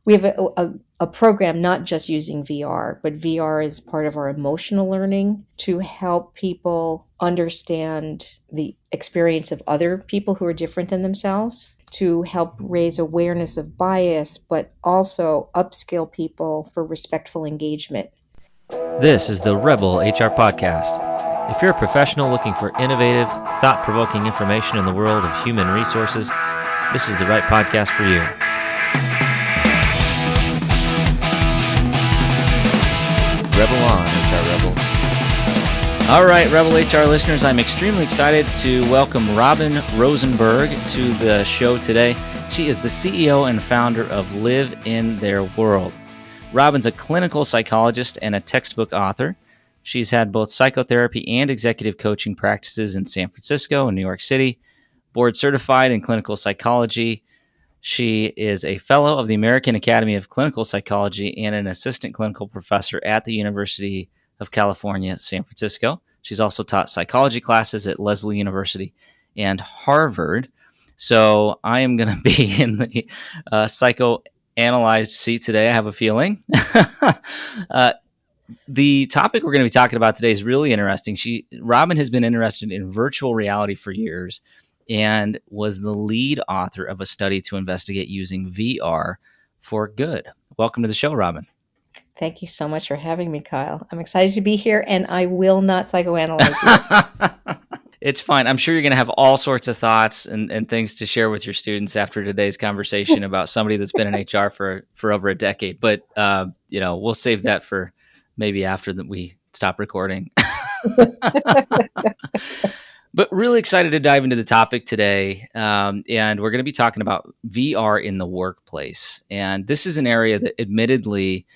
we have a program not just using VR, but VR is part of our emotional learning to help people understand the experience of other people who are different than themselves, to help raise awareness of bias, but also upskill people for respectful engagement. This is the Rebel HR Podcast. If you're a professional looking for innovative, thought-provoking information in the world of human resources, this is the right podcast for you. Rebel on, HR Rebels. All right, Rebel HR listeners, I'm extremely excited to welcome Robin Rosenberg to the show today. She is the CEO and founder of Live in Their World. Robin's a clinical psychologist and a textbook author. She's had both psychotherapy and executive coaching practices in San Francisco and New York City, board certified in clinical psychology. She is a fellow of the American Academy of Clinical Psychology and an assistant clinical professor at the University of California, San Francisco. She's also taught psychology classes at Lesley University and Harvard. So I am going to be in the psychoanalyzed seat today, I have a feeling. The topic we're going to be talking about today is really interesting. Robin has been interested in virtual reality for years and was the lead author of a study to investigate using VR for good. Welcome to the show, Robin. Thank you so much for having me, Kyle. I'm excited to be here, and I will not psychoanalyze you. It's fine. I'm sure you're going to have all sorts of thoughts and things to share with your students after today's conversation about somebody that's been in HR for over a decade. But, we'll save that for maybe after we stop recording. But really excited to dive into the topic today. And we're going to be talking about VR in the workplace. And this is an area that admittedly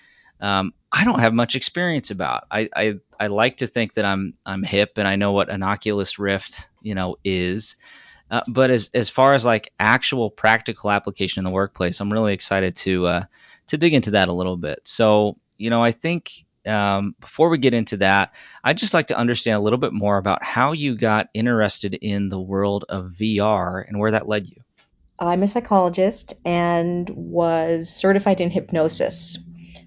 I don't have much experience about. I like to think that I'm hip and I know what an Oculus Rift, is. But as far as like actual practical application in the workplace, I'm really excited to dig into that a little bit. So, I think before we get into that, I'd just like to understand a little bit more about how you got interested in the world of VR and where that led you. I'm a psychologist and was certified in hypnosis.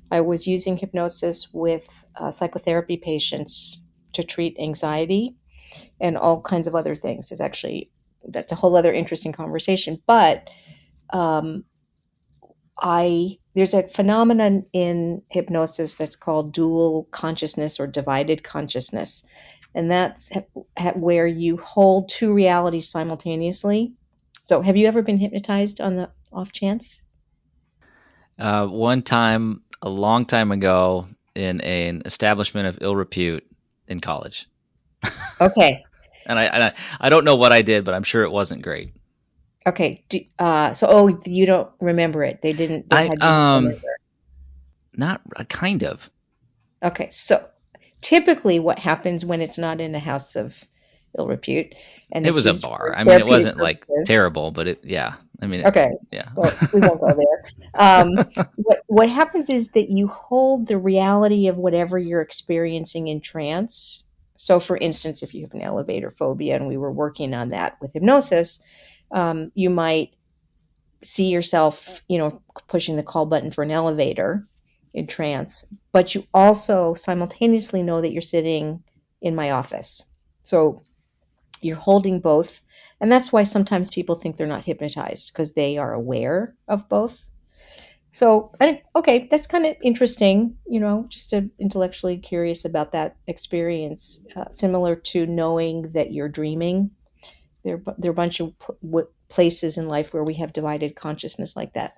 I was using hypnosis with psychotherapy patients to treat anxiety and all kinds of other things. That's a whole other interesting conversation. But there's a phenomenon in hypnosis that's called dual consciousness or divided consciousness. And that's where you hold two realities simultaneously. So have you ever been hypnotized on the off chance? One time, a long time ago, in an establishment of ill repute in college. Okay. And I don't know what I did, but I'm sure it wasn't great. Okay. You don't remember it? They didn't. They had you remember. Not kind of. Okay. So typically, what happens when it's not in a house of ill repute, and it was a bar. I mean, it wasn't like terrible, but yeah. I mean, okay. Yeah. Well, we won't go there. What happens is that you hold the reality of whatever you're experiencing in trance. So, for instance, if you have an elevator phobia, and we were working on that with hypnosis. You might see yourself, pushing the call button for an elevator in trance, but you also simultaneously know that you're sitting in my office. So you're holding both. And that's why sometimes people think they're not hypnotized, because they are aware of both. So, okay, that's kind of interesting, just intellectually curious about that experience, similar to knowing that you're dreaming. There are a bunch of places in life where we have divided consciousness like that.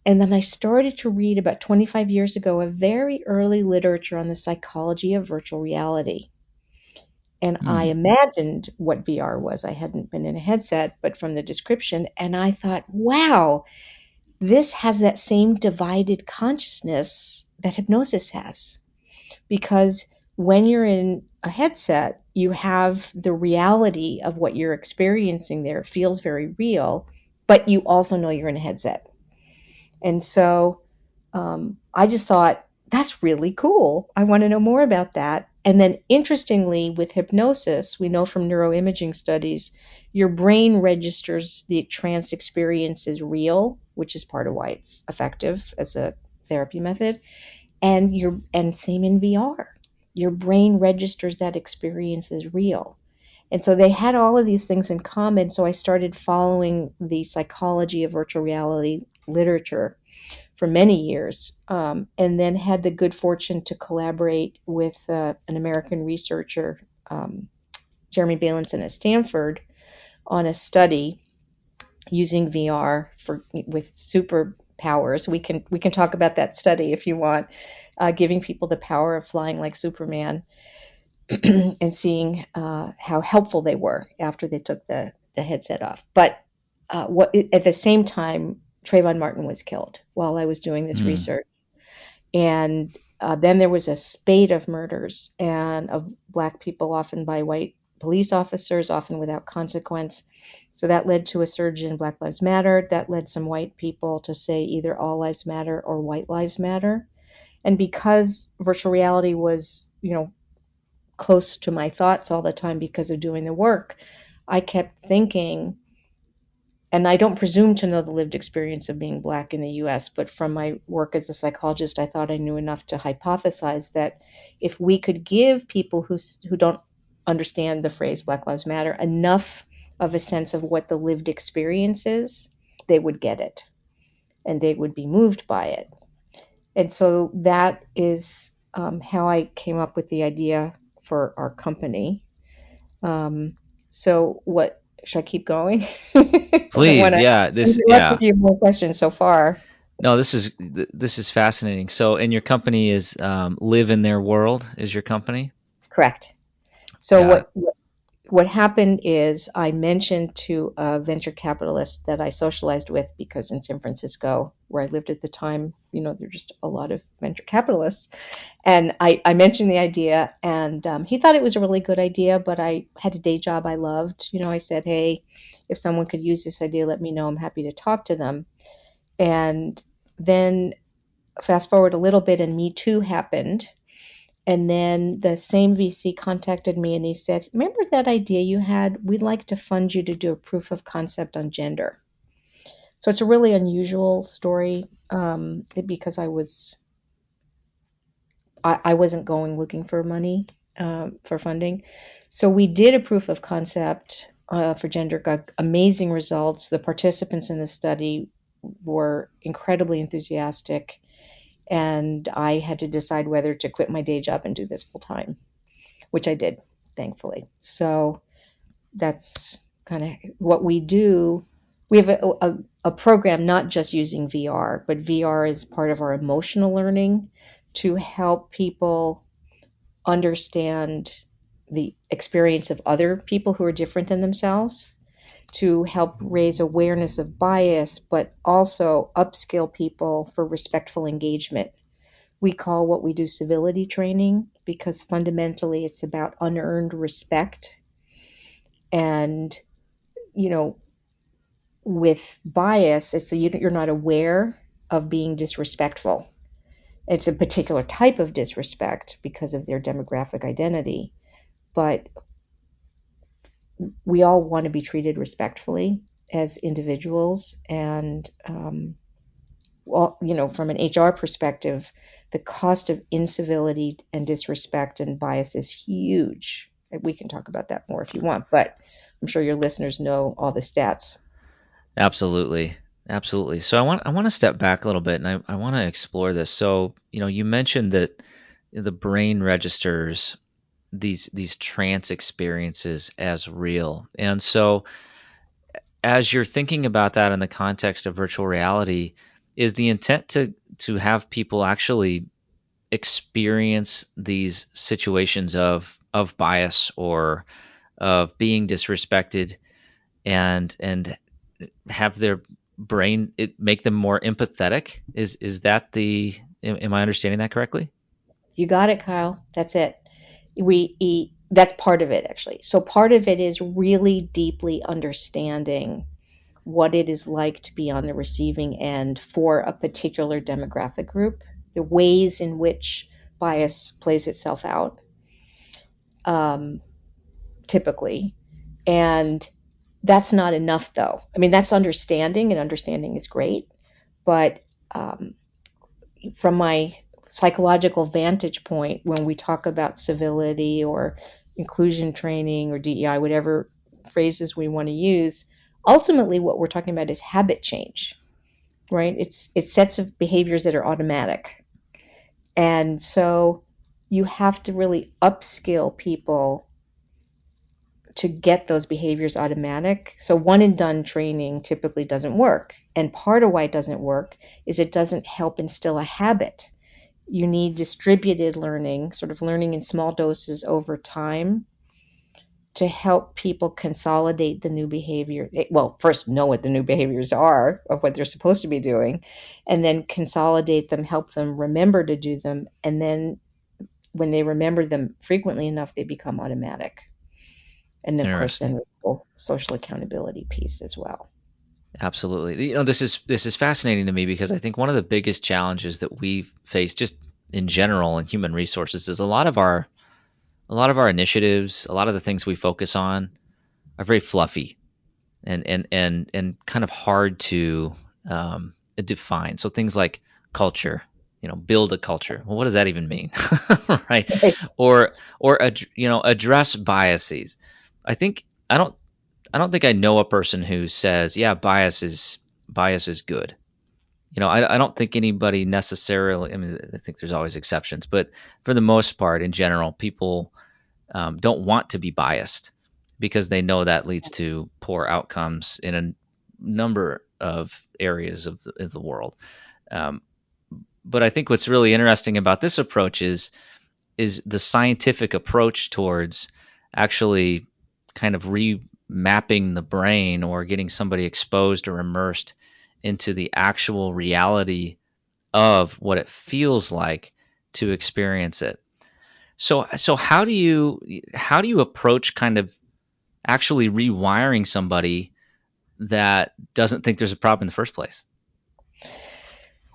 And then I started to read about 25 years ago a very early literature on the psychology of virtual reality. And I imagined what VR was. I hadn't been in a headset, but from the description, and I thought, wow, this has that same divided consciousness that hypnosis has. Because when you're in a headset, you have the reality of what you're experiencing there. It feels very real, but you also know you're in a headset. And so I just thought, that's really cool. I want to know more about that. And then interestingly, with hypnosis, we know from neuroimaging studies, your brain registers the trance experience as real, which is part of why it's effective as a therapy method. And same in VR. Your brain registers that experience as real. And so they had all of these things in common. So I started following the psychology of virtual reality literature for many years, and then had the good fortune to collaborate with an American researcher, Jeremy Bailenson at Stanford, on a study using VR with superpowers. We can talk about that study if you want, giving people the power of flying like Superman and seeing how helpful they were after they took the headset off. But at the same time, Trayvon Martin was killed while I was doing this research. And then there was a spate of murders and of black people, often by white police officers, often without consequence. So that led to a surge in Black Lives Matter. That led some white people to say either all lives matter or white lives matter. And because virtual reality was, close to my thoughts all the time because of doing the work, I kept thinking, and I don't presume to know the lived experience of being black in the US, but from my work as a psychologist, I thought I knew enough to hypothesize that if we could give people who don't understand the phrase Black Lives Matter enough of a sense of what the lived experience is, they would get it and they would be moved by it. And so that is how I came up with the idea for our company. So what, should I keep going? Please, yeah. A few more questions so far. No, this is fascinating. So, and your company is Live in Their World is your company? Correct. So what happened is I mentioned to a venture capitalist that I socialized with, because in San Francisco, where I lived at the time, there are just a lot of venture capitalists. And I mentioned the idea, and he thought it was a really good idea, but I had a day job I loved. I said, hey, if someone could use this idea, let me know. I'm happy to talk to them. And then fast forward a little bit, and Me Too happened. And then the same VC contacted me and he said, remember that idea you had? We'd like to fund you to do a proof of concept on gender. So it's a really unusual story because I wasn't going looking for money for funding. So we did a proof of concept for gender, got amazing results. The participants in the study were incredibly enthusiastic. And I had to decide whether to quit my day job and do this full time, which I did, thankfully. So that's kind of what we do. We have a program not just using VR, but VR is part of our emotional learning to help people understand the experience of other people who are different than themselves, to help raise awareness of bias, but also upskill people for respectful engagement. We call what we do civility training, because fundamentally it's about unearned respect. And, with bias, it's you're not aware of being disrespectful. It's a particular type of disrespect because of their demographic identity. But we all want to be treated respectfully as individuals. And, from an HR perspective, the cost of incivility and disrespect and bias is huge. We can talk about that more if you want, but I'm sure your listeners know all the stats. Absolutely. So I want to step back a little bit, and I want to explore this. So, you mentioned that the brain registers these trance experiences as real. And so as you're thinking about that in the context of virtual reality, is the intent to have people actually experience these situations of bias or of being disrespected and have their brain make them more empathetic? Is that am I understanding that correctly? You got it, Kyle. That's it. That's part of it, actually. So part of it is really deeply understanding what it is like to be on the receiving end for a particular demographic group, the ways in which bias plays itself out. um, typically. And that's not enough, though. I mean, that's understanding, and understanding is great. But from my psychological vantage point, when we talk about civility or inclusion training or DEI, whatever phrases we want to use, ultimately what we're talking about is habit change, right? It's sets of behaviors that are automatic. And so you have to really upskill people to get those behaviors automatic. So one and done training typically doesn't work. And part of why it doesn't work is it doesn't help instill a habit. You need distributed learning, sort of learning in small doses over time to help people consolidate the new behavior. Well, first know what the new behaviors are of what they're supposed to be doing, and then consolidate them, help them remember to do them. And then when they remember them frequently enough, they become automatic. And of course, then Interesting. there's both social accountability piece as well. Absolutely. This is fascinating to me because I think one of the biggest challenges that we face just in general in human resources is a lot of our initiatives, a lot of the things we focus on are very fluffy and kind of hard to define. So things like culture, build a culture. Well, what does that even mean, right? Or address biases. I think I don't think I know a person who says, yeah, bias is good. I don't think anybody necessarily. I mean, I think there's always exceptions, but for the most part, in general, people don't want to be biased because they know that leads to poor outcomes in a number of areas of the world. Um, but I think what's really interesting about this approach is the scientific approach towards actually kind of remapping the brain or getting somebody exposed or immersed into the actual reality of what it feels like to experience it. So how do you approach kind of actually rewiring somebody that doesn't think there's a problem in the first place?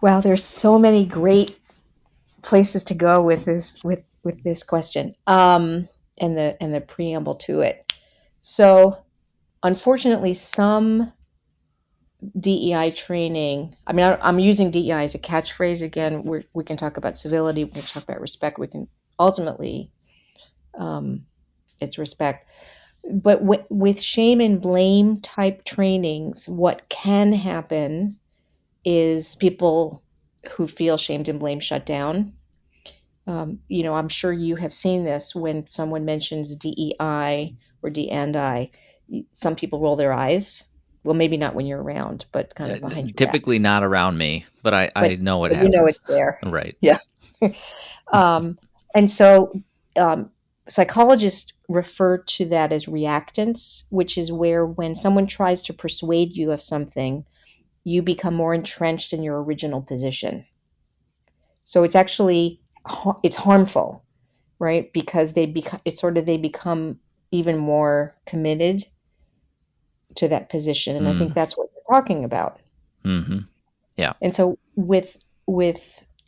Well, there's so many great places to go with this question, and the preamble to it. So, unfortunately, some DEI training. I mean, I'm using DEI as a catchphrase again. We can talk about civility, we can talk about respect. We can ultimately, um, it's respect. But with shame and blame type trainings, what can happen is people who feel shamed and blame shut down. I'm sure you have seen this when someone mentions DEI or D&I. Some people roll their eyes. Well, maybe not when you're around, but kind of behind your back. Typically not around me, but I But know what but you know happens. it's there. Right. Yeah. Um, and so um, psychologists refer to that as reactance, which is where when someone tries to persuade you of something, you become more entrenched in your original position. So it's actually it's harmful, right? Because they become even more committed to that position, and I think Mm. that's what you're talking about. Hmm. Yeah. And so with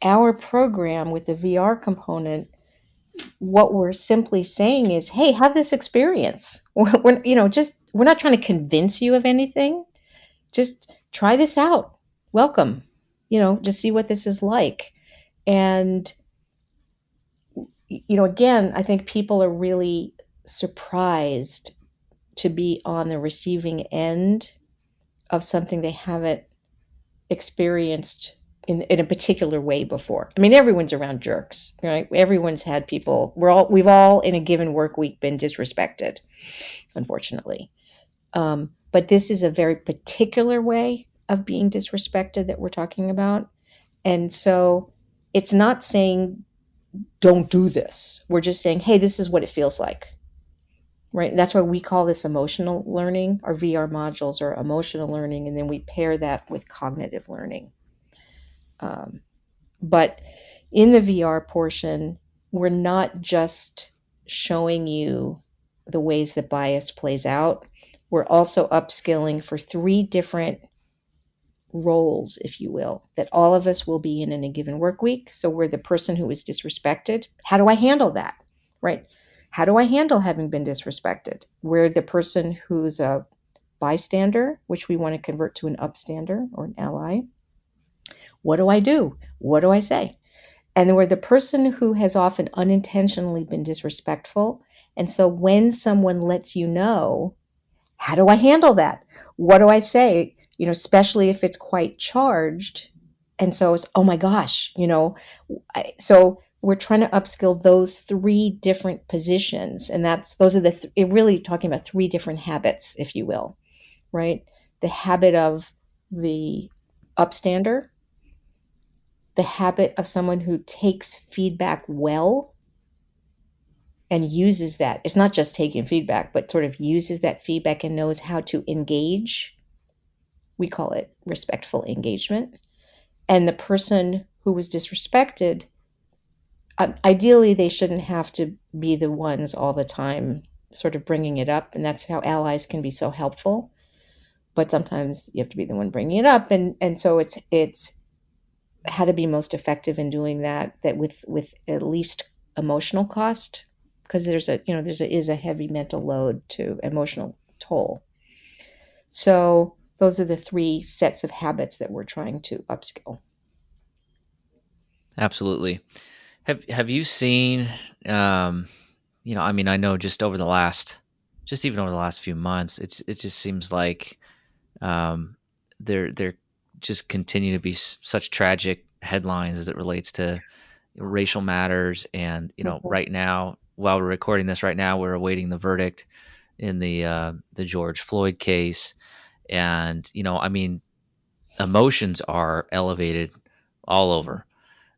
our program with the VR component, what we're simply saying is, hey, have this experience. We're not trying to convince you of anything. Just try this out. Welcome. Just see what this is like. And again, I think people are really surprised to be on the receiving end of something they haven't experienced in a particular way before. I mean, everyone's around jerks, right? Everyone's had people. We've all in a given work week been disrespected, unfortunately. But this is a very particular way of being disrespected that we're talking about, and so it's not saying don't do this. We're just saying, hey, this is what it feels like. Right. And that's why we call this emotional learning. Our VR modules are emotional learning, and then we pair that with cognitive learning. Um, but in the VR portion, we're not just showing you the ways that bias plays out. We're also upskilling for 3 different roles, if you will, that all of us will be in a given work week. So we're the person who is disrespected. How do I handle that? Right? How do I handle having been disrespected? Where the person who's a bystander, which we want to convert to an upstander or an ally, what do I do? What do I say? And then where the person who has often unintentionally been disrespectful. And so when someone lets you know, how do I handle that? What do I say? Especially if it's quite charged. And so it's, oh my gosh, so we're trying to upskill those three different positions. And those are it really talking about three different habits, if you will, right? The habit of the upstander, the habit of someone who takes feedback well and uses that. It's not just taking feedback, but sort of uses that feedback and knows how to engage. We call it respectful engagement. And the person who was disrespected, ideally, they shouldn't have to be the ones all the time sort of bringing it up. And that's how allies can be so helpful. But sometimes you have to be the one bringing it up. And so it's how to be most effective in doing that with at least emotional cost, because there's a heavy mental load to emotional toll. So those are the three sets of habits that we're trying to upskill. Absolutely. Have you seen, I mean, I know just even over the last few months, it just seems like there just continue to be such tragic headlines as it relates to racial matters. And Mhm. right now, while we're recording this right now, we're awaiting the verdict in the George Floyd case. And I mean, emotions are elevated all over.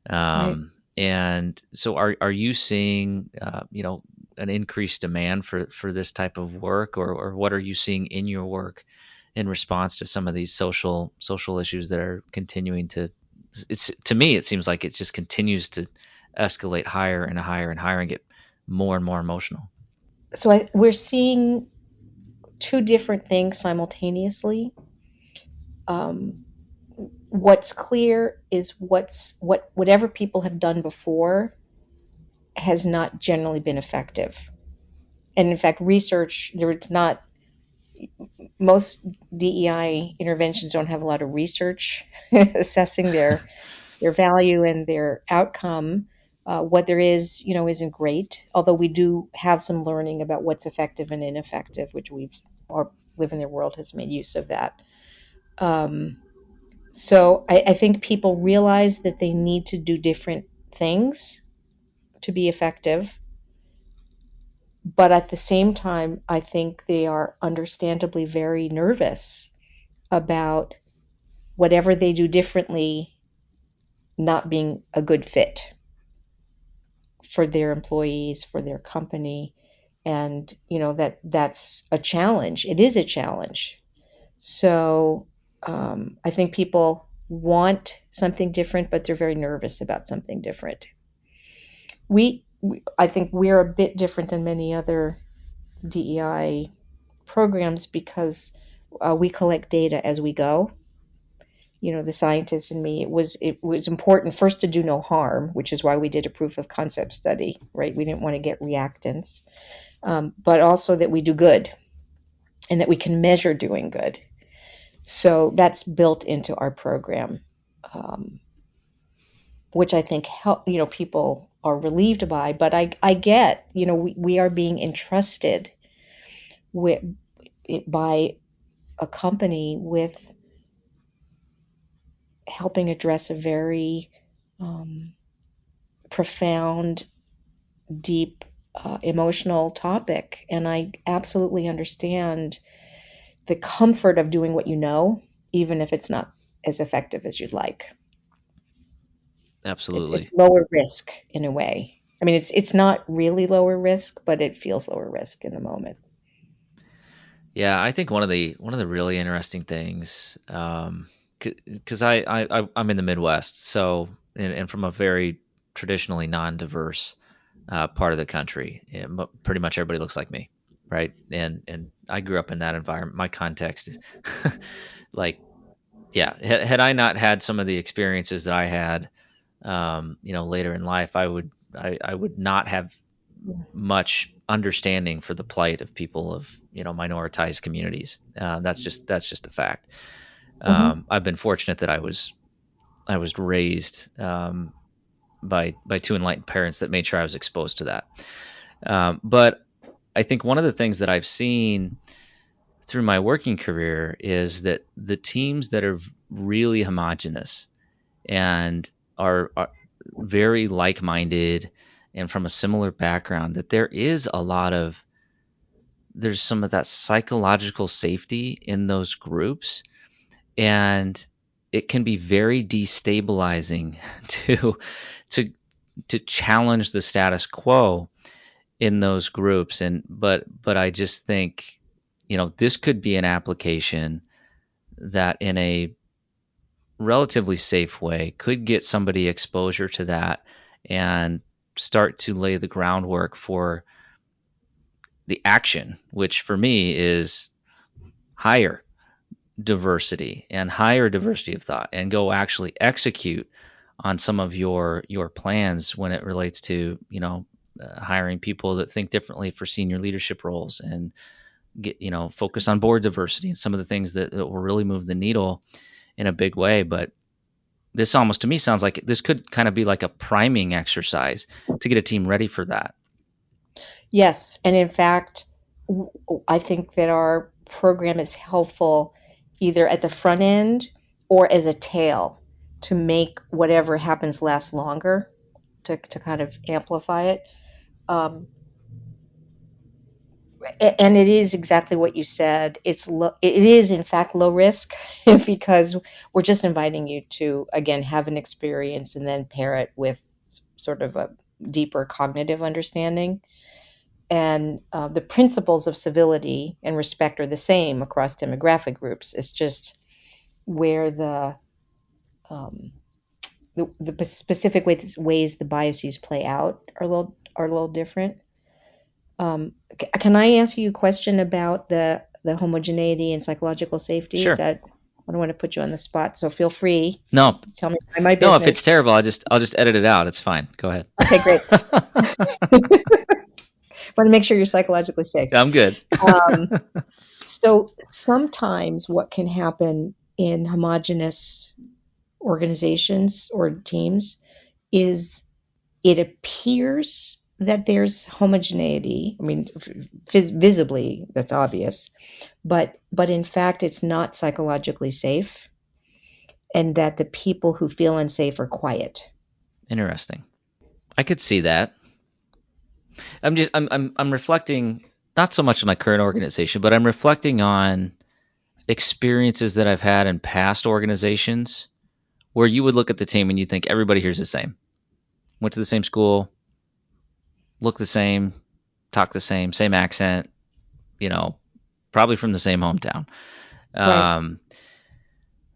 Right. And so, are you seeing an increased demand for this type of work, or what are you seeing in your work in response to some of these social issues that are continuing to? It's to me, it seems like it just continues to escalate higher and higher and higher and get more and more emotional. So we're seeing two different things simultaneously. Um, what's clear is whatever people have done before has not generally been effective. And in fact, research there it's not most DEI interventions don't have a lot of research assessing their value and their outcome. What there is, isn't great. Although we do have some learning about what's effective and ineffective, which our live in their world has made use of that. Um, so I think people realize that they need to do different things to be effective. But at the same time, I think they are understandably very nervous about whatever they do differently not being a good fit for their employees, for their company. And, that's a challenge. It is a challenge. So I think people want something different, but they're very nervous about something different. I think we're a bit different than many other DEI programs because we collect data as we go. The scientist in me, it was important first to do no harm, which is why we did a proof of concept study, right? We didn't want to get reactants, but also that we do good and that we can measure doing good. So that's built into our program, um, which I think help people are relieved by. But I get we are being entrusted with by a company with helping address a very um, profound, deep, emotional topic. And I absolutely understand the comfort of doing what you know, even if it's not as effective as you'd like. It's Absolutely. lower risk in a way. I mean, it's not really lower risk, but it feels lower risk in the moment. Yeah, I think one of the really interesting things, because I'm in the Midwest, so and from a very traditionally non-diverse part of the country. Pretty much everybody looks like me, right? And I grew up in that environment. My context is like, yeah. Had I not had some of the experiences that I had, later in life, I would not have. much understanding for the plight of people of minoritized communities. That's just a fact. Mm-hmm. I've been fortunate that I was raised by two enlightened parents that made sure I was exposed to that. But I think one of the things that I've seen through my working career is that the teams that are really homogenous and are very like-minded and from a similar background, that there's some of that psychological safety in those groups, and it can be very destabilizing to to to challenge the status quo in those groups. And but I just think this could be an application that in a relatively safe way could get somebody exposure to that and start to lay the groundwork for the action, which for me is higher diversity of thought, and go actually execute on some of your plans when it relates to hiring people that think differently for senior leadership roles, and get focus on board diversity and some of the things that will really move the needle in a big way. But this almost to me sounds like this could kind of be like a priming exercise to get a team ready for that. Yes, and in fact, I think that our program is helpful either at the front end or as a tail to make whatever happens last longer, to kind of amplify it. Um, and it is exactly what you said. It is in fact low risk because we're just inviting you to again have an experience and then pair it with sort of a deeper cognitive understanding. And the principles of civility and respect are the same across demographic groups. It's just where um, the specific ways the biases play out are a little different. Can I ask you a question about the homogeneity and psychological safety? Is Sure. that I don't want to put you on the spot, so feel free No, to tell me my no, if it's business. terrible, I'll just edit it out. It's fine. Go ahead. Okay, great. Want to make sure you're psychologically safe. I'm good. Um, so sometimes what can happen in homogenous organizations or teams is it appears that there's homogeneity. I mean, visibly that's obvious, but in fact it's not psychologically safe, and that the people who feel unsafe are quiet. Interesting. I could see that. I'm reflecting not so much on my current organization, but I'm reflecting on experiences that I've had in past organizations where you would look at the team and you think everybody here's the same. Went to the same school, look the same, talk the same accent, you know, probably from the same hometown. Right. Um,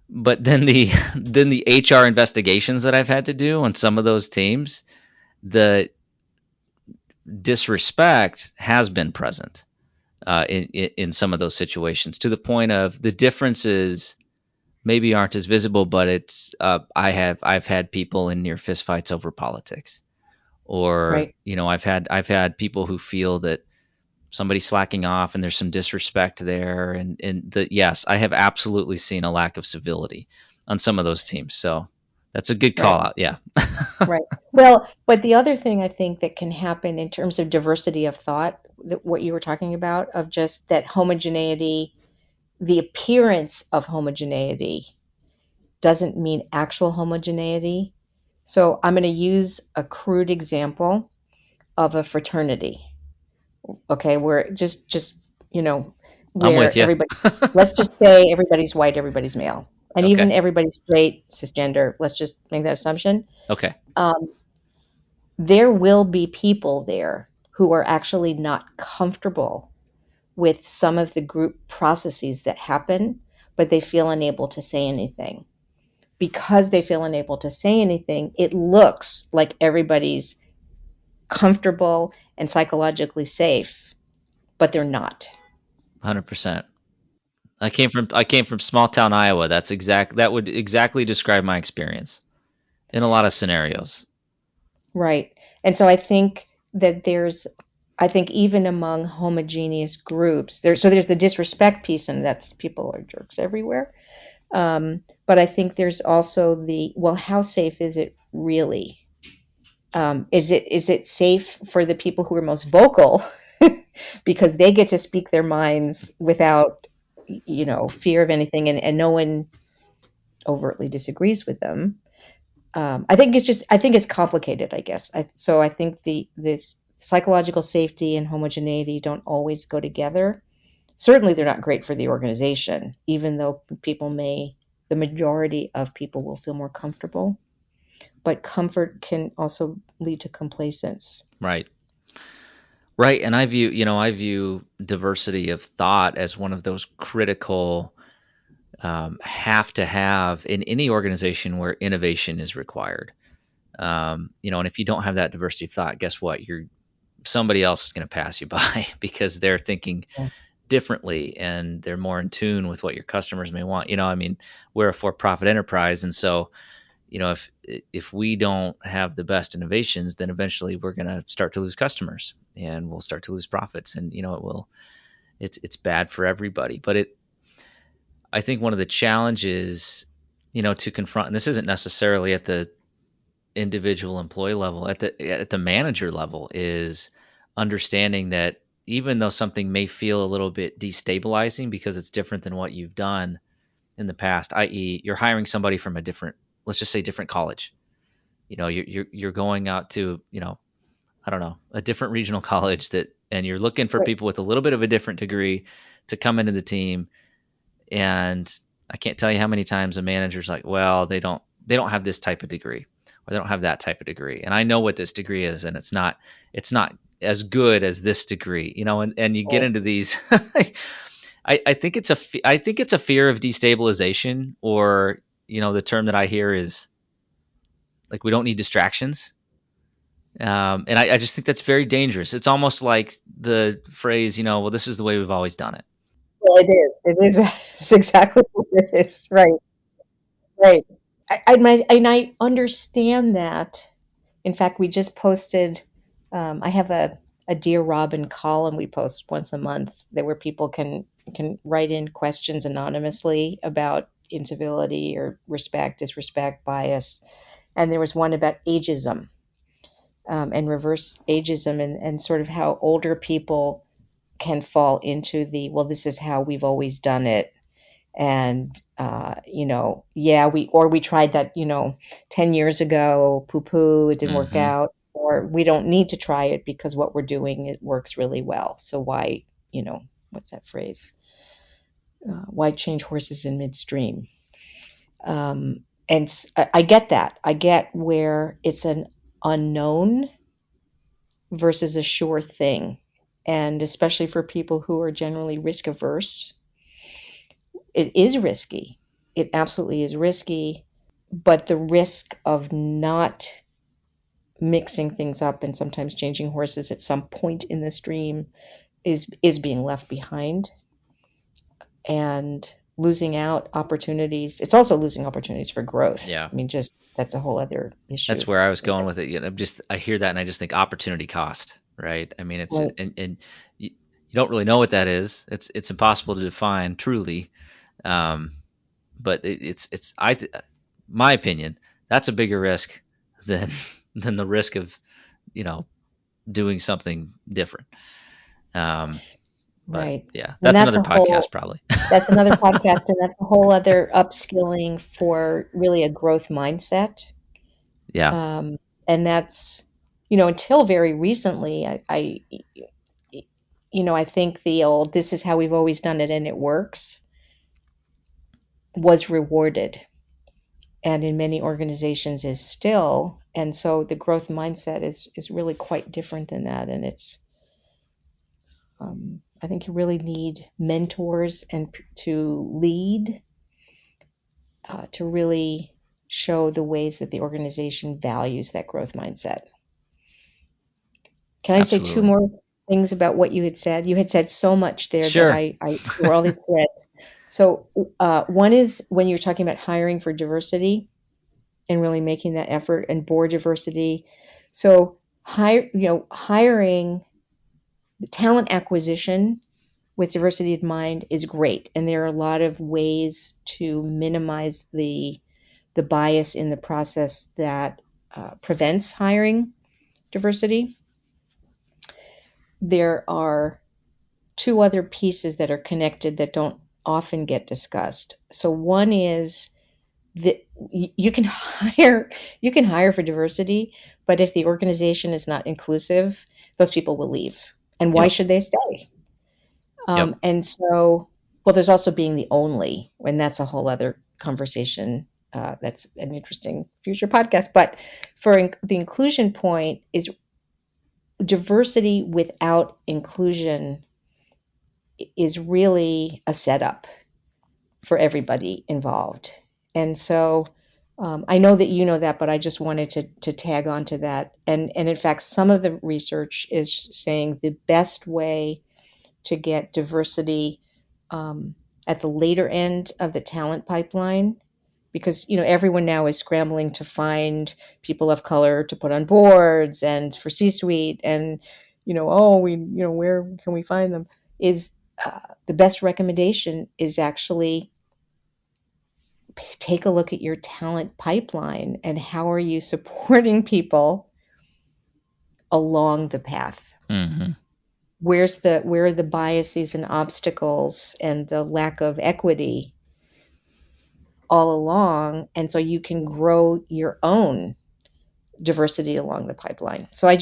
but then the HR investigations that I've had to do on some of those teams, the disrespect has been present in some of those situations, to the point of the differences maybe aren't as visible, but it's I've had people in near fistfights over politics, or Right. I've had people who feel that somebody's slacking off and there's some disrespect there, and yes, I have absolutely seen a lack of civility on some of those teams. So that's a good Right. call out. Yeah. Right. Well, but the other thing I think that can happen in terms of diversity of thought, what you were talking about, of just that homogeneity, the appearance of homogeneity doesn't mean actual homogeneity. So I'm going to use a crude example of a fraternity. Okay, where just you know I'm with where you. everybody, let's just say everybody's white, everybody's male, and Okay. even everybody's straight, cisgender. Let's just make that assumption. Okay. Um, there will be people there who are actually not comfortable with some of the group processes that happen, but they feel unable to say anything. Because they feel unable to say anything, it looks like everybody's comfortable and psychologically safe, but they're not. 100%. I came from small town Iowa. That would exactly describe my experience in a lot of scenarios. Right. And so I think that there's, I think even among homogeneous groups, there's the disrespect piece, and that's people are jerks everywhere. But I think there's also well, how safe is it really? Is it safe for the people who are most vocal because they get to speak their minds without, fear of anything, and no one overtly disagrees with them? I think it's complicated, I guess. So I think this psychological safety and homogeneity don't always go together. Certainly, they're not great for the organization, even though the majority of people will feel more comfortable. But comfort can also lead to complacence. Right. Right. And I view diversity of thought as one of those critical have to have in any organization where innovation is required. And if you don't have that diversity of thought, guess what? Somebody else is going to pass you by because they're thinking Yeah. differently and they're more in tune with what your customers may want. We're a for-profit enterprise, and so if we don't have the best innovations, then eventually we're going to start to lose customers and we'll start to lose profits, and it's bad for everybody. But I think one of the challenges to confront, and this isn't necessarily at the individual employee level, at the manager level, is understanding that even though something may feel a little bit destabilizing because it's different than what you've done in the past, i.e., you're hiring somebody from a different, let's just say, different college. You're going out to I don't know, a different regional college, and you're looking for Right. people with a little bit of a different degree to come into the team. And I can't tell you how many times a manager's like, well, they don't have this type of degree, or they don't have that type of degree, and I know what this degree is, and it's not as good as this degree, and you get into these. I think it's a fear of destabilization, or the term that I hear is like, we don't need distractions. And I just think that's very dangerous. It's almost like the phrase, well, this is the way we've always done it. Well, it is. It is. It's exactly what it is. Right. Right. And I understand that. In fact, we just posted. I have a Dear Robin column we post once a month, where people can write in questions anonymously about incivility or respect, disrespect, bias. And there was one about ageism, and reverse ageism, and sort of how older people can fall into well, this is how we've always done it. And yeah, we tried that 10 years ago, poo poo, it didn't work Mm-hmm. out, or we don't need to try it because what we're doing, it works really well, so why, what's that phrase, why change horses in midstream? And I get that. I get where it's an unknown versus a sure thing, and especially for people who are generally risk averse, it is risky. It absolutely is risky, but the risk of not mixing things up and sometimes changing horses at some point in the stream is being left behind and losing out opportunities. It's also losing opportunities for growth. Yeah. I mean, just that's a whole other issue. That's where I was going with it. I hear that and I just think opportunity cost, right? I mean, it's Right. and you don't really know what that is. It's impossible to define truly. But my opinion, that's a bigger risk than the risk of doing something different. But Right. yeah, And that's another podcast probably. that's another podcast, and that's a whole other upskilling for really a growth mindset. Yeah, And that's, until very recently, I think the old, this is how we've always done it and it works, was rewarded. And in many organizations is still. And so the growth mindset is really quite different than that. And I think you really need mentors and to lead, to really show the ways that the organization values that growth mindset. Can I say two absolutely. more things about what you had said? You had said so much there that Sure. there were all these threads. So one is when you're talking about hiring for diversity and really making that effort, and board diversity. So hiring, talent acquisition with diversity in mind is great, and there are a lot of ways to minimize the bias in the process that prevents hiring diversity. There are two other pieces that are connected that don't often get discussed. So one is that you can hire for diversity, but if the organization is not inclusive, those people will leave. And why Yep. should they stay? Yep. And so, well, there's also being the only, and that's a whole other conversation. That's an interesting future podcast. But the inclusion point is diversity without inclusion is really a setup for everybody involved. And so I know that you know that, but I just wanted to tag on to that. And in fact, some of the research is saying the best way to get diversity at the later end of the talent pipeline, because everyone now is scrambling to find people of color to put on boards and for C-suite, and where can we find them, is the best recommendation is actually take a look at your talent pipeline and how are you supporting people along the path. Mm-hmm. Where are the biases and obstacles and the lack of equity all along, and so you can grow your own diversity along the pipeline. So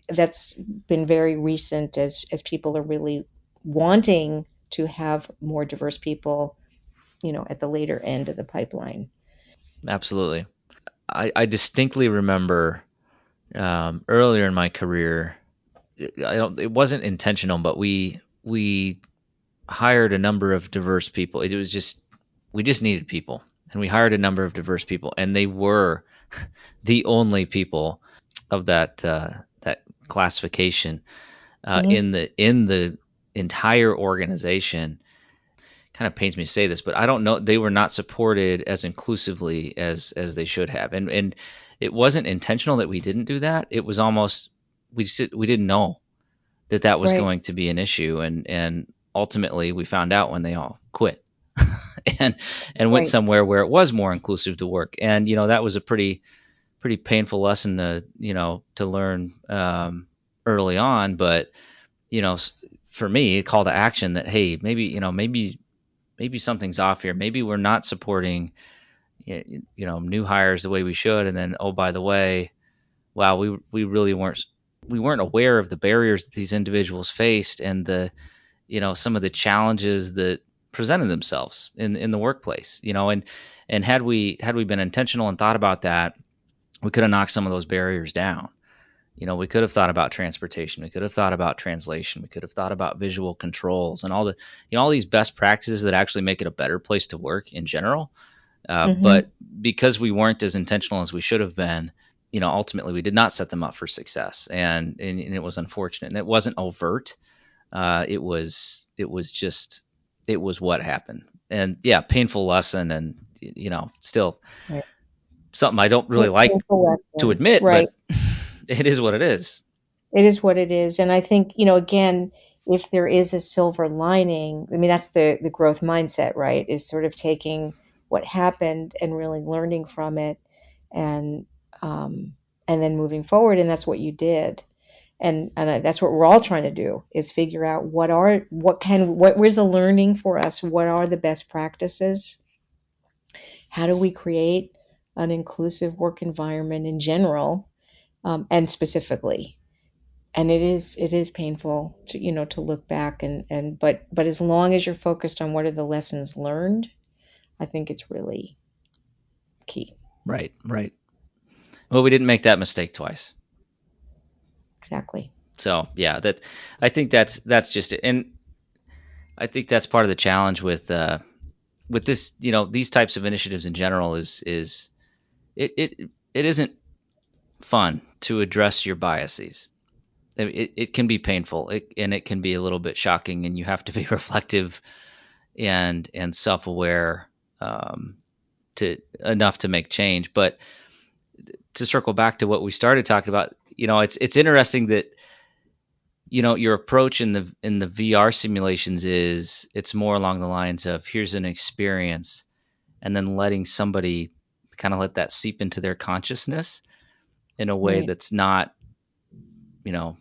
that's been very recent as people are really wanting to have more diverse people, at the later end of the pipeline. Absolutely. I distinctly remember earlier in my career, it wasn't intentional, but we hired a number of diverse people. It was just we just needed people, and we hired a number of diverse people, and they were the only people of that classification Mm-hmm. in the entire organization. Kind of pains me to say this, but I don't know. They were not supported as inclusively as they should have, and it wasn't intentional that we didn't do that. It was almost we didn't know that was Right. going to be an issue, and ultimately we found out when they all quit and went Right. somewhere where it was more inclusive to work. And that was a pretty painful lesson to learn early on. But for me, a call to action that, hey, maybe something's off here. Maybe we're not supporting new hires the way we should. And then, oh, by the way, wow, we really weren't aware of the barriers that these individuals faced, and the some of the challenges that presented themselves in the workplace. And had we been intentional and thought about that, we could have knocked some of those barriers down. We could have thought about transportation, we could have thought about translation, we could have thought about visual controls, and all these best practices that actually make it a better place to work in general. Mm-hmm. But because we weren't as intentional as we should have been, ultimately we did not set them up for success, and it was unfortunate, and it wasn't overt. It was what happened, and yeah, painful lesson, and still Right. something I don't really like Painful to lesson. admit, Right. but it is what it is. It is what it is. And I think, again, if there is a silver lining, I mean, that's the growth mindset, right? Is sort of taking what happened and really learning from it, and um, and then moving forward. And that's what you did. And that's what we're all trying to do, is figure out where's the learning for us? What are the best practices? How do we create an inclusive work environment in general, and specifically? And it is painful to look back, but as long as you're focused on what are the lessons learned, I think it's really key. Right, right. Well, we didn't make that mistake twice. Exactly. So yeah, I think that's just it, and I think that's part of the challenge with this, these types of initiatives in general is it isn't fun to address your biases. It can be painful, and it can be a little bit shocking, and you have to be reflective and self-aware, to enough to make change. But to circle back to what we started talking about, it's interesting that your approach in the VR simulations is it's more along the lines of here's an experience, and then letting somebody kind of let that seep into their consciousness in a way Right. that's not you know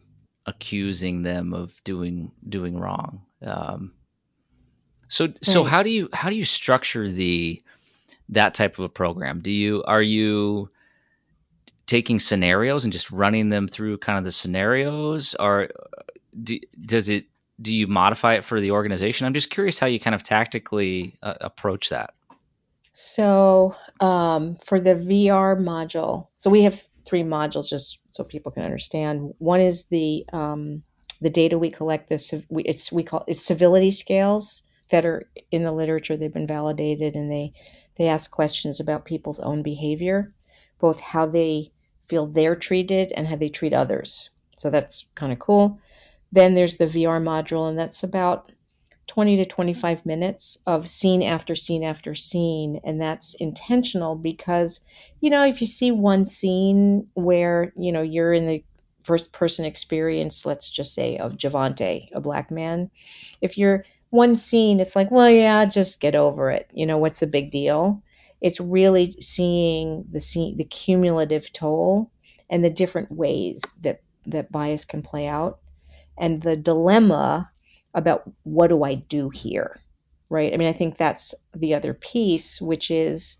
accusing them of doing wrong. So Right. how do you structure that type of a program? Are you taking scenarios and just running them through kind of the scenarios, or does it do you modify it for the organization? I'm just curious how you kind of tactically approach that. So for the VR module, so we have three modules just so people can understand. One is the data we collect. We call it civility scales that are in the literature. They've been validated, and they ask questions about people's own behavior, both how they feel they're treated and how they treat others. So that's kind of cool. Then there's the VR module, and that's about 20 to 25 minutes of scene after scene after scene. And that's intentional because, if you see one scene where, you're in the first person experience, let's just say of Javante, a black man, if you're one scene, it's like, well, yeah, just get over it. What's the big deal? It's really seeing the cumulative toll and the different ways that bias can play out, and the dilemma about what do I do here, right? I mean, I think that's the other piece, which is,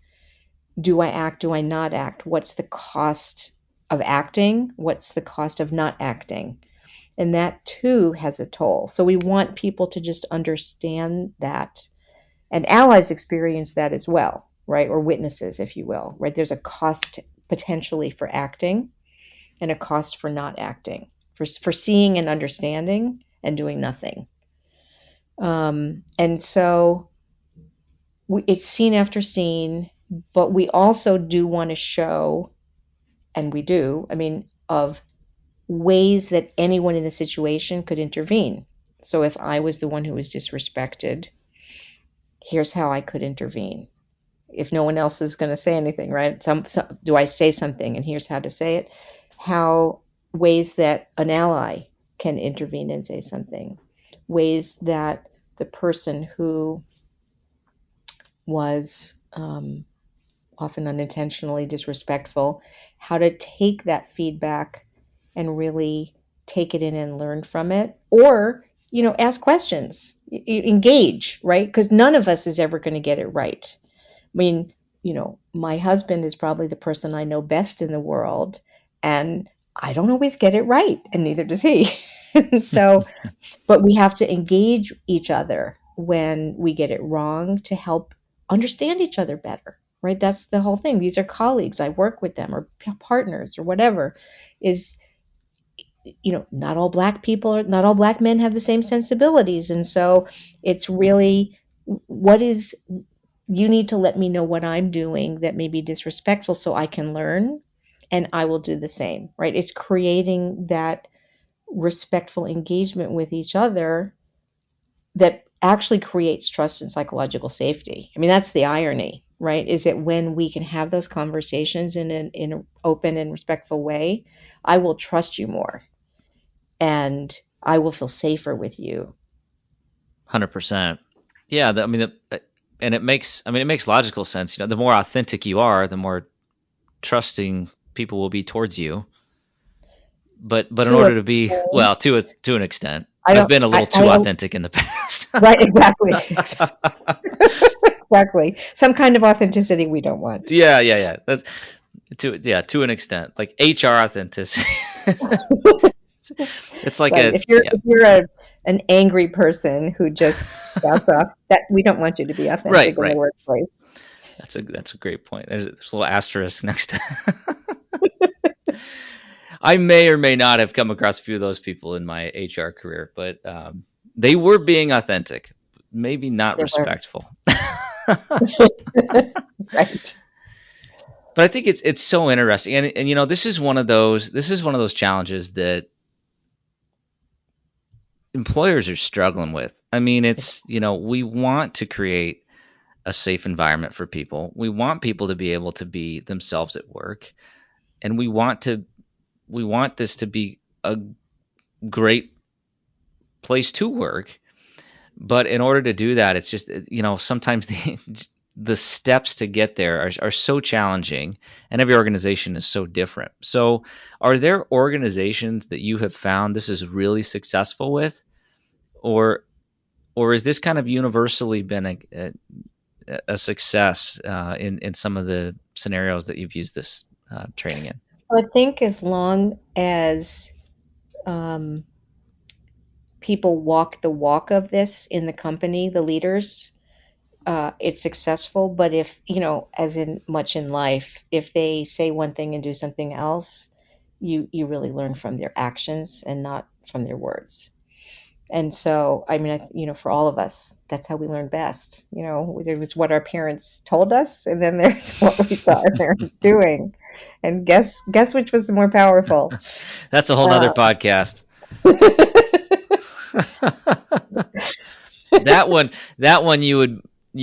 do I act? Do I not act? What's the cost of acting? What's the cost of not acting? And that too has a toll. So we want people to just understand that, and allies experience that as well, right? Or witnesses, if you will, right? There's a cost potentially for acting and a cost for not acting, for seeing and understanding and doing nothing. And so it's scene after scene, but we also do want to show, and we do, I mean, of ways that anyone in the situation could intervene. So if I was the one who was disrespected, here's how I could intervene. If no one else is going to say anything, right? Do I say something, and here's how to say it? How ways that an ally can intervene and say something. Ways that the person who was often unintentionally disrespectful, how to take that feedback and really take it in and learn from it, or ask questions, engage, right? Because none of us is ever going to get it right. I mean, my husband is probably the person I know best in the world, and I don't always get it right, and neither does he. So, but we have to engage each other when we get it wrong to help understand each other better, right? That's the whole thing. These are colleagues. I work with them, or partners, or whatever. Is not all not all black men have the same sensibilities, and so it's really, what is, you need to let me know what I'm doing that may be disrespectful so I can learn, and I will do the same, right? It's creating that respectful engagement with each other that actually creates trust and psychological safety. I mean, that's the irony, right? Is that when we can have those conversations in an open and respectful way, I will trust you more, and I will feel safer with you. 100%. Yeah, and it makes logical sense. The more authentic you are, the more trusting people will be towards you. But in To a order to be, point, well, to an extent, I I've don't, been a little too I authentic in the past. right, exactly, exactly. Some kind of authenticity we don't want. Yeah. That's to an extent, like HR authenticity. It's like Right. a If you're yeah. if you're an angry person who just spouts off, that we don't want you to be Right, authentic in the right. workplace. That's a great point. There's a little asterisk next to. I may or may not have come across a few of those people in my HR career, but they were being authentic, maybe not They were respectful. But right. I think it's so interesting, and this is one of those challenges that employers are struggling with. I mean, it's we want to create a safe environment for people. We want people to be able to be themselves at work, and we want to we want this to be a great place to work. But in order to do that, it's just, sometimes the steps to get there are so challenging, and every organization is so different. So, are there organizations that you have found this is really successful with, or is this kind of universally been a success in some of the scenarios that you've used this training in? I think as long as um, people walk the walk of this in the company, the leaders, it's successful. But if, as in much in life, if they say one thing and do something else, you really learn from their actions and not from their words. And so, I mean, for all of us, that's how we learn best. There was what our parents told us, and then there's what we saw our parents doing. And guess which was the more powerful. That's a whole nother podcast. that one you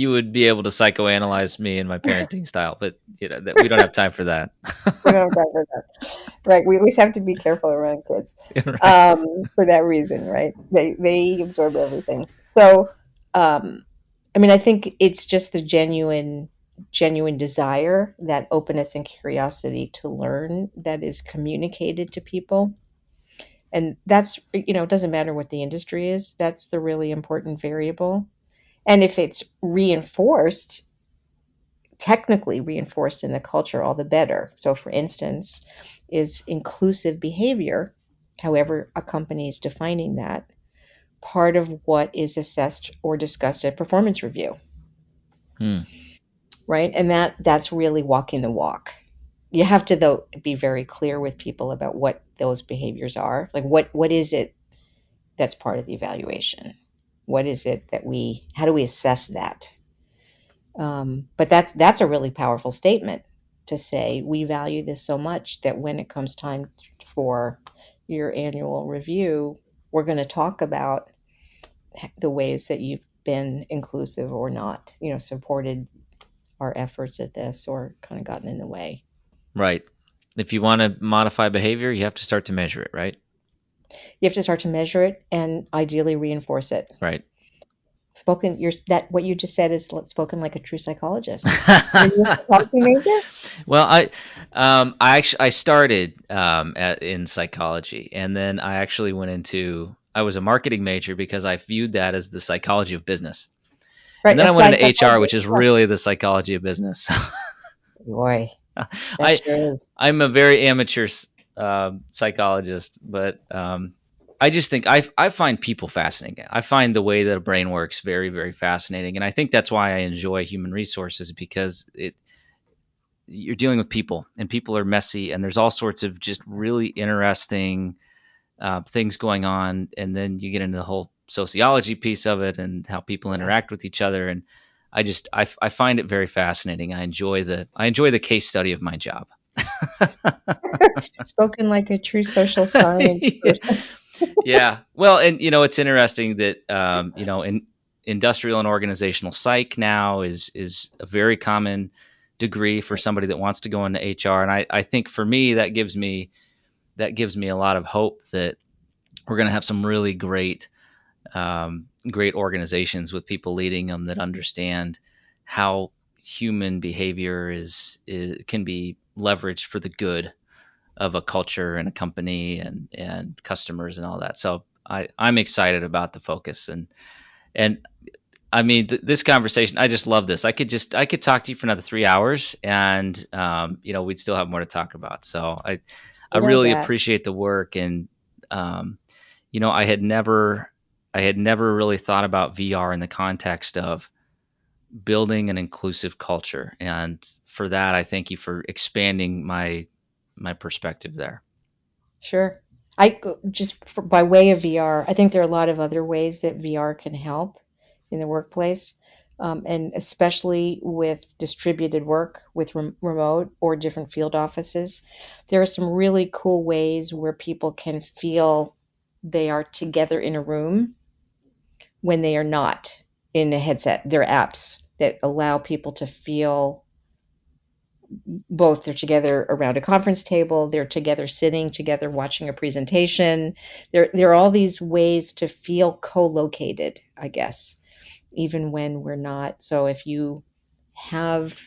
would be able to psychoanalyze me and my parenting style, but that we don't have time for that. We don't have time for that. Right. We always have to be careful around kids. Right. For that reason, right? They absorb everything. So, I mean, I think it's just the genuine desire, that openness and curiosity to learn, that is communicated to people. And that's, it doesn't matter what the industry is. That's the really important variable. And if it's reinforced, technically reinforced in the culture, all the better. So, for instance, is inclusive behavior, however a company is defining that, part of what is assessed or discussed at performance review, right? And that's really walking the walk. You have to, though, be very clear with people about what those behaviors are. Like, what is it that's part of the evaluation? What is it how do we assess that? But that's a really powerful statement, to say we value this so much that when it comes time for your annual review, we're going to talk about the ways that you've been inclusive or not, supported our efforts at this, or kind of gotten in the way. Right. If you want to modify behavior, you have to start to measure it, right? You have to start to measure it and ideally reinforce it. Right. What you just said is spoken like a true psychologist. Are you a psychology major? Well, I started in psychology, and then I actually I was a marketing major because I viewed that as the psychology of business. Right. And then I went into HR, which is really the psychology of business. Boy, that sure is. I'm a very amateur psychologist, but I just think I find people fascinating. I find the way that a brain works very, very fascinating, and I think that's why I enjoy human resources, because you're dealing with people, and people are messy, and there's all sorts of just really interesting things going on, and then you get into the whole sociology piece of it and how people interact with each other, and I find it very fascinating. I enjoy the case study of my job. Spoken like a true social science person. Yeah. Well, and it's interesting that in industrial and organizational psych now is a very common degree for somebody that wants to go into HR, and I think for me that gives me a lot of hope that we're going to have some really great organizations with people leading them that understand how human behavior can be leveraged for the good of a culture and a company and customers and all that. So I'm excited about the focus, and I mean this conversation. I just love this. I could talk to you for another 3 hours, and we'd still have more to talk about. So I really appreciate the work, and I had never really thought about VR in the context of building an inclusive culture, and for that I thank you for expanding my perspective there. Sure. By way of VR, I think there are a lot of other ways that VR can help in the workplace, and especially with distributed work, with remote or different field offices. There are some really cool ways where people can feel they are together in a room when they are not in a headset. There are apps that allow people to feel both they're together around a conference table, they're together sitting together watching a presentation. There are all these ways to feel co-located, I guess, even when we're not. So if you have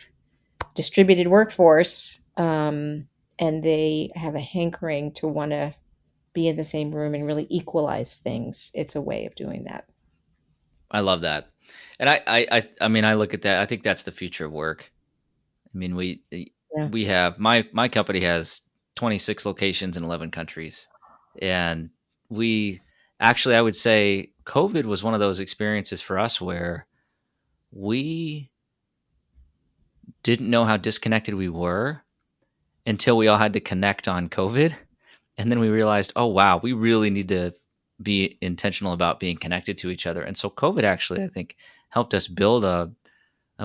distributed workforce, and they have a hankering to want to be in the same room and really equalize things, it's a way of doing that. I love that. And I mean, I look at that. I think that's the future of work. I mean, Yeah. we have my company has 26 locations in 11 countries, and we actually, I would say COVID was one of those experiences for us where we didn't know how disconnected we were until we all had to connect on COVID, and then we realized, oh wow, we really need to be intentional about being connected to each other. And so COVID actually, I think, helped us build a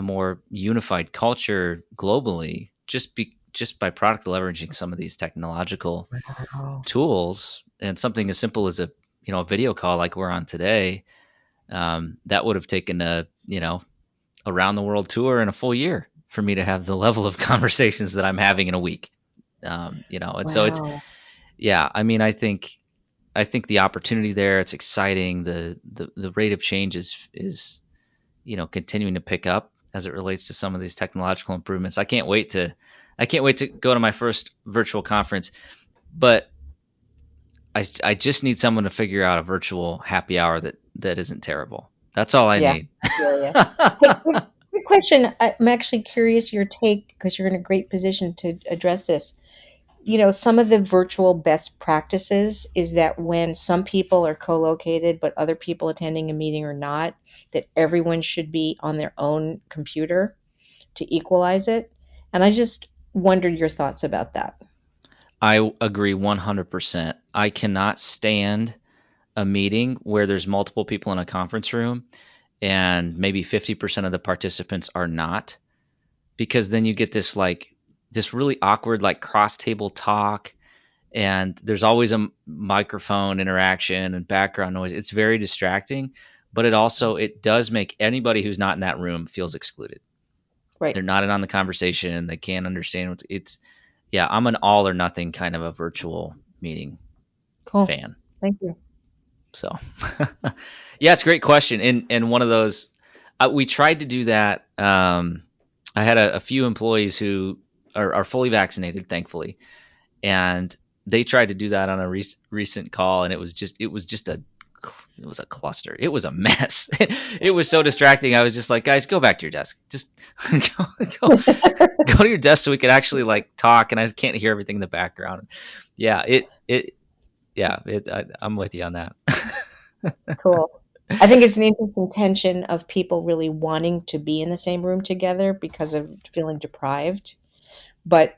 more unified culture globally, just by product leveraging some of these technological Wow. tools, and something as simple as a video call like we're on today. That would have taken a around the world tour in a full year for me to have the level of conversations that I'm having in a week. And so it's, Wow. yeah, I mean, I think the opportunity there, it's exciting. The rate of change is continuing to pick up as it relates to some of these technological improvements. I can't wait to go to my first virtual conference, but I just need someone to figure out a virtual happy hour that isn't terrible. That's all I Yeah. need. Yeah. Hey, quick question. I'm actually curious your take because you're in a great position to address this. Some of the virtual best practices is that when some people are co-located, but other people attending a meeting are not, that everyone should be on their own computer to equalize it. And I just wondered your thoughts about that. I agree 100%. I cannot stand a meeting where there's multiple people in a conference room and maybe 50% of the participants are not, because then you get this really awkward like cross table talk, and there's always a microphone interaction and background noise. It's very distracting, but it does make anybody who's not in that room feels excluded. Right. They're not in on the conversation. They can't understand it's yeah, I'm an all or nothing kind of a virtual meeting Cool. fan. Thank you. So, yeah, it's a great question. And one of those, we tried to do that. I had a few employees who are fully vaccinated, thankfully, and they tried to do that on a recent call, and it was a cluster. It was a mess. It was so distracting. I was just like, guys, go back to your desk. Just go to your desk so we can actually like talk, and I can't hear everything in the background. Yeah, I'm with you on that. Cool. I think it's an interesting tension of people really wanting to be in the same room together because of feeling deprived, but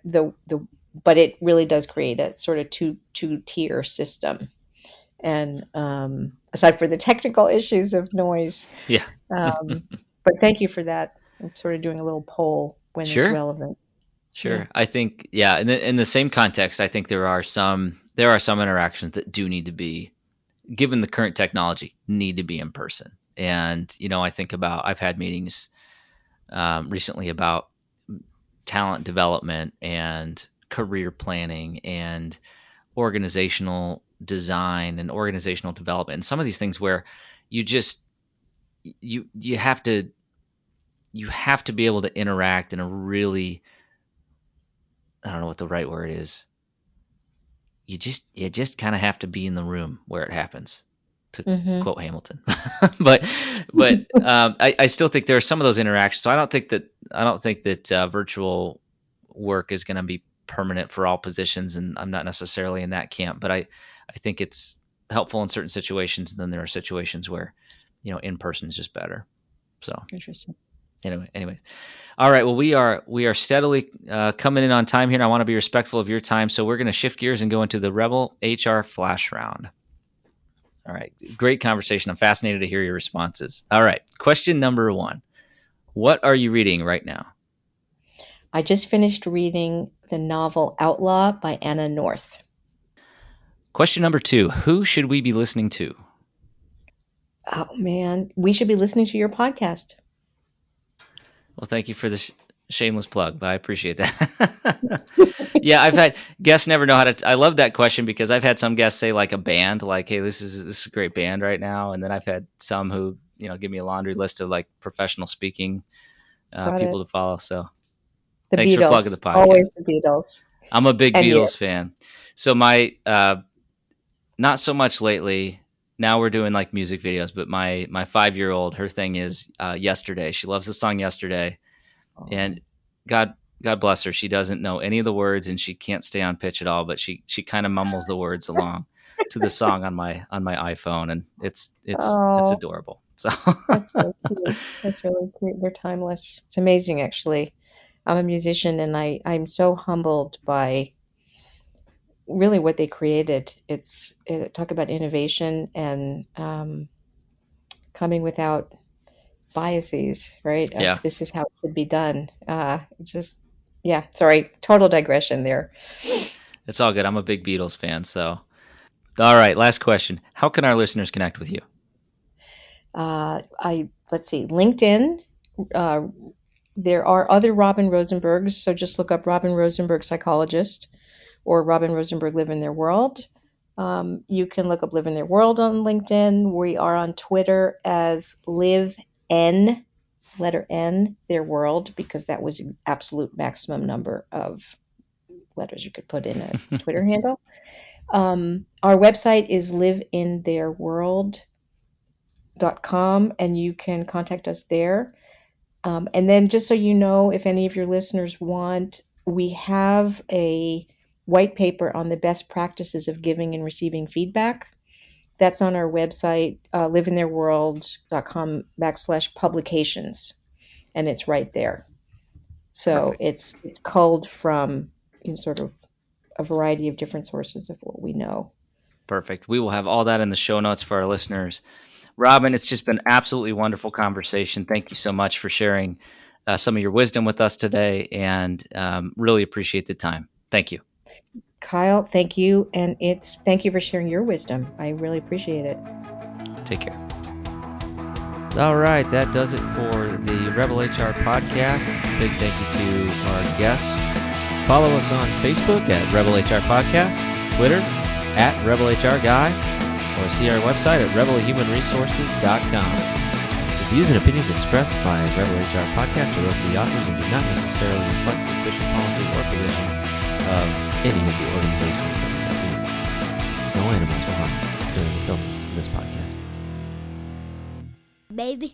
but it really does create a sort of two tier system. And aside for the technical issues of noise, Yeah. but thank you for that. I'm sort of doing a little poll when it's Sure. relevant. Yeah. Sure. I think, yeah, in the same context, I think there are some interactions that do need to be, given the current technology, need to be in person. And I think I've had meetings recently about talent development and career planning and organizational design and organizational development, and some of these things where you just you have to be able to interact in a really, I don't know what the right word is. You just kind of have to be in the room where it happens, to Hmm. quote Hamilton. but I still think there are some of those interactions. So I don't think that virtual work is going to be permanent for all positions, and I'm not necessarily in that camp. But I think it's helpful in certain situations, and then there are situations where in person is just better. So Interesting. anyways. All right. Well, we are steadily coming in on time here, and I want to be respectful of your time. So we're going to shift gears and go into the Rebel HR Flash Round. All right. Great conversation. I'm fascinated to hear your responses. All right. Question number 1. What are you reading right now? I just finished reading the novel Outlaw by Anna North. Question number 2. Who should we be listening to? Oh man, we should be listening to your podcast. Well, thank you for this. Shameless plug, but I appreciate that. Yeah, I've had guests never know how to. I love that question because I've had some guests say like a band, like, "Hey, this is a great band right now," and then I've had some who give me a laundry list of like professional speaking Got it. people to follow. So The thanks for plugging the Beatles, podcast. always the Beatles. I'm a big And you. Beatles fan. So my not so much lately. Now we're doing like music videos, but my 5-year-old, her thing is Yesterday. She loves the song Yesterday, Oh. and God bless her, she doesn't know any of the words and she can't stay on pitch at all, but she kind of mumbles the words along to the song on my iPhone, and it's Oh, adorable. So that's so cute. That's really cute. They're timeless. It's amazing, actually. I'm a musician, and I'm so humbled by really what they created. Talk about innovation and coming without biases, right? yeah, Of this is how it should be done. Just yeah. Sorry, total digression there. it's all good. I'm a big Beatles fan. So all right, last question: how can our listeners connect with you? I Let's see, LinkedIn. Uh, there are other Robin Rosenbergs, so just look up Robin Rosenberg psychologist or Robin Rosenberg Live in Their World. You can look up Live in Their World on LinkedIn. We are on Twitter as Live N, letter N, Their World, because that was the absolute maximum number of letters you could put in a Twitter handle. Our website is liveintheirworld.com, and you can contact us there. And then, just so you know, if any of your listeners want, we have a white paper on the best practices of giving and receiving feedback. That's on our website, liveintheirworld.com/publications, and it's right there. So Perfect. it's culled from sort of a variety of different sources of what we know. Perfect. We will have all that in the show notes for our listeners. Robin, it's just been absolutely wonderful conversation. Thank you so much for sharing some of your wisdom with us today, and really appreciate the time. Thank you. Kyle, thank you, and thank you for sharing your wisdom. I really appreciate it. Take care. All right, that does it for the Rebel HR podcast. Big thank you to our guests. Follow us on Facebook at Rebel HR Podcast, Twitter at Rebel HR Guy, or see our website at rebelhumanresources.com. The views and opinions expressed by Rebel HR Podcast are those of the authors and do not necessarily reflect the official policy or position of any of the organizations that we represent. No animals were harmed during the filming of this podcast. Baby.